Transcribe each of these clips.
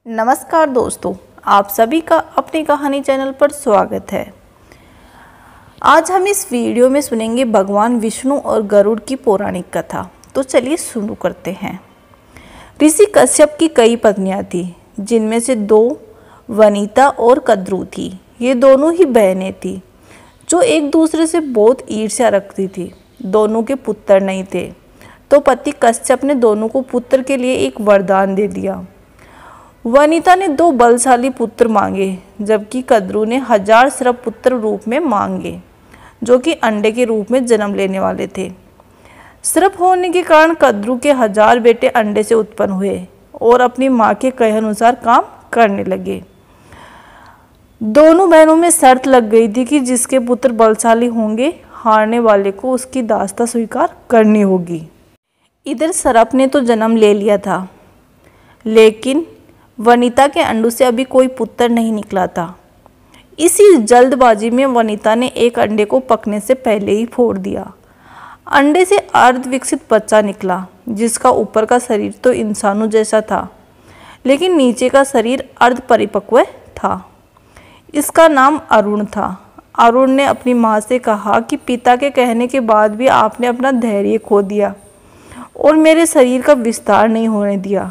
नमस्कार दोस्तों, आप सभी का अपनी कहानी चैनल पर स्वागत है। आज हम इस वीडियो में सुनेंगे भगवान विष्णु और गरुड़ की पौराणिक कथा। तो चलिए शुरू करते हैं। ऋषि कश्यप की कई पत्नियां थी, जिनमें से दो वनिता और कद्रू थी। ये दोनों ही बहनें थी जो एक दूसरे से बहुत ईर्ष्या रखती थी। दोनों के पुत्र नहीं थे, तो पति कश्यप ने दोनों को पुत्र के लिए एक वरदान दे दिया। वनिता ने 2 बलशाली पुत्र मांगे, जबकि कद्रू ने 1000 सर्प पुत्र रूप में मांगे, जो कि अंडे के रूप में जन्म लेने वाले थे। सर्प होने के कारण कद्रू के 1000 बेटे अंडे से उत्पन्न हुए और अपनी माँ के कहे अनुसार काम करने लगे। दोनों बहनों में शर्त लग गई थी कि जिसके पुत्र बलशाली होंगे, हारने वाले को उसकी दास्ता स्वीकार करनी होगी। इधर सर्प ने तो जन्म ले लिया था, लेकिन वनिता के अंडों से अभी कोई पुत्र नहीं निकला था। इसी जल्दबाजी में वनिता ने एक अंडे को पकने से पहले ही फोड़ दिया। अंडे से अर्ध विकसित बच्चा निकला, जिसका ऊपर का शरीर तो इंसानों जैसा था, लेकिन नीचे का शरीर अर्ध परिपक्व था। इसका नाम अरुण था। अरुण ने अपनी माँ से कहा कि पिता के कहने के बाद भी आपने अपना धैर्य खो दिया और मेरे शरीर का विस्तार नहीं होने दिया,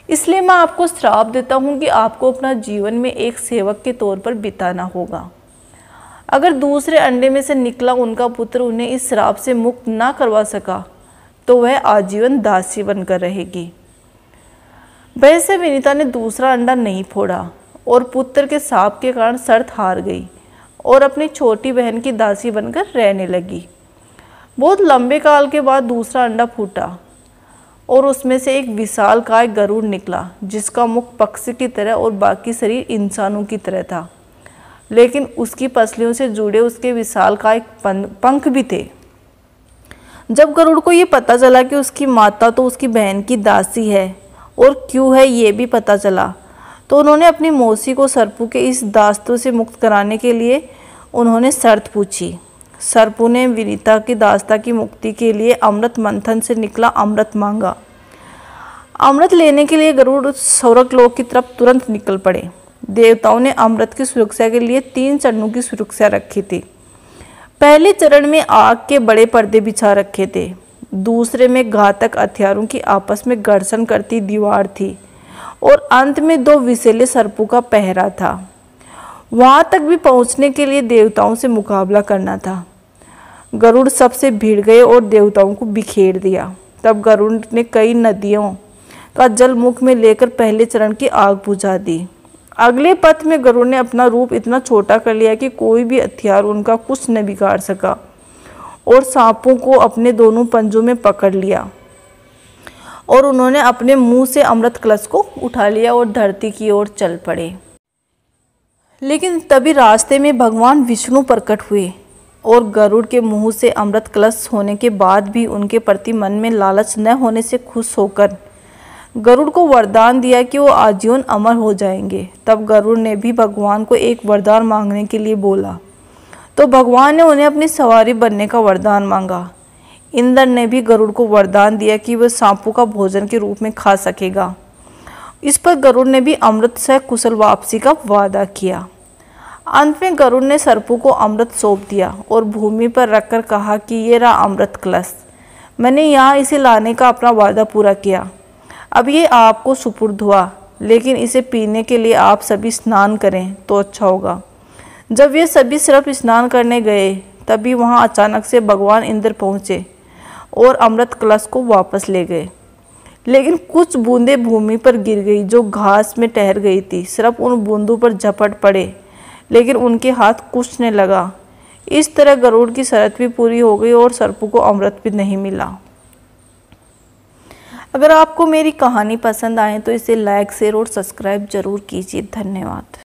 इसलिए मैं आपको श्राप देता हूँ कि आपको अपना जीवन में एक सेवक के तौर पर बिताना होगा। अगर दूसरे अंडे में से निकला उनका पुत्र उन्हें इस श्राप से मुक्त ना करवा सका, तो वह आजीवन दासी बनकर रहेगी। वैसे विनीता ने दूसरा अंडा नहीं फोड़ा और पुत्र के श्राप के कारण शर्त हार गई और अपनी छोटी बहन की दासी बनकर रहने लगी। बहुत लंबे काल के बाद दूसरा अंडा फूटा और उसमें से एक विशालकाय गरुड़ निकला, जिसका मुख पक्षी की तरह और बाकी शरीर इंसानों की तरह था, लेकिन उसकी पसलियों से जुड़े उसके विशालकाय पंख भी थे। जब गरुड़ को ये पता चला कि उसकी माता तो उसकी बहन की दासी है और क्यों है ये भी पता चला, तो उन्होंने अपनी मौसी को सर्पों के इस दास्तों से मुक्त कराने के लिए उन्होंने शर्त पूछी। सर्पों ने विनीता की दास्ता की मुक्ति के लिए अमृत मंथन से निकला अमृत मांगा। अमृत लेने के लिए गरुड़ स्वर्गलोक की तरफ तुरंत निकल पड़े। देवताओं ने अमृत की सुरक्षा के लिए 3 चरणों की सुरक्षा रखी थी। पहले चरण में आग के बड़े पर्दे बिछा रखे थे, दूसरे में घातक हथियारों की आपस में घर्षण करती दीवार थी और अंत में 2 विषैले सर्पों का पहरा था। वहां तक भी पहुंचने के लिए देवताओं से मुकाबला करना था। गरुड़ सबसे भिड़ गए और देवताओं को बिखेर दिया। तब गरुड़ ने कई नदियों का जल मुख में लेकर पहले चरण की आग बुझा दी। अगले पथ में गरुड़ ने अपना रूप इतना छोटा कर लिया कि कोई भी हथियार उनका कुछ न बिगाड़ सका और सांपों को अपने दोनों पंजों में पकड़ लिया और उन्होंने अपने मुंह से अमृत कलश को उठा लिया और धरती की ओर चल पड़े। लेकिन तभी रास्ते में भगवान विष्णु प्रकट हुए और गरुड़ के मुंह से अमृत कलश होने के बाद भी उनके प्रति मन में लालच न होने से खुश होकर गरुड़ को वरदान दिया कि वो आजीवन अमर हो जाएंगे। तब गरुड़ ने भी भगवान को एक वरदान मांगने के लिए बोला, तो भगवान ने उन्हें अपनी सवारी बनने का वरदान मांगा। इंद्र ने भी गरुड़ को वरदान दिया कि वह सांपों का भोजन के रूप में खा सकेगा। इस पर गरुड़ ने भी अमृत से कुशल वापसी का वादा किया। अंत में गरुड़ ने सर्पों को अमृत सौंप दिया और भूमि पर रखकर कहा कि ये रहा अमृत कलश, मैंने यहाँ इसे लाने का अपना वादा पूरा किया। अब ये आपको सुपुर्द हुआ, लेकिन इसे पीने के लिए आप सभी स्नान करें तो अच्छा होगा। जब ये सभी सर्प स्नान करने गए, तभी वहाँ अचानक से भगवान इंद्र पहुँचे और अमृत कलश को वापस ले गए। लेकिन कुछ बूंदें भूमि पर गिर गई जो घास में ठहर गई थी। सर्प उन बूंदों पर झपट पड़े, लेकिन उनके हाथ कुछ न लगा। इस तरह गरुड़ की शर्त भी पूरी हो गई और सर्पों को अमृत भी नहीं मिला। अगर आपको मेरी कहानी पसंद आए तो इसे लाइक, शेयर और सब्सक्राइब जरूर कीजिए। धन्यवाद।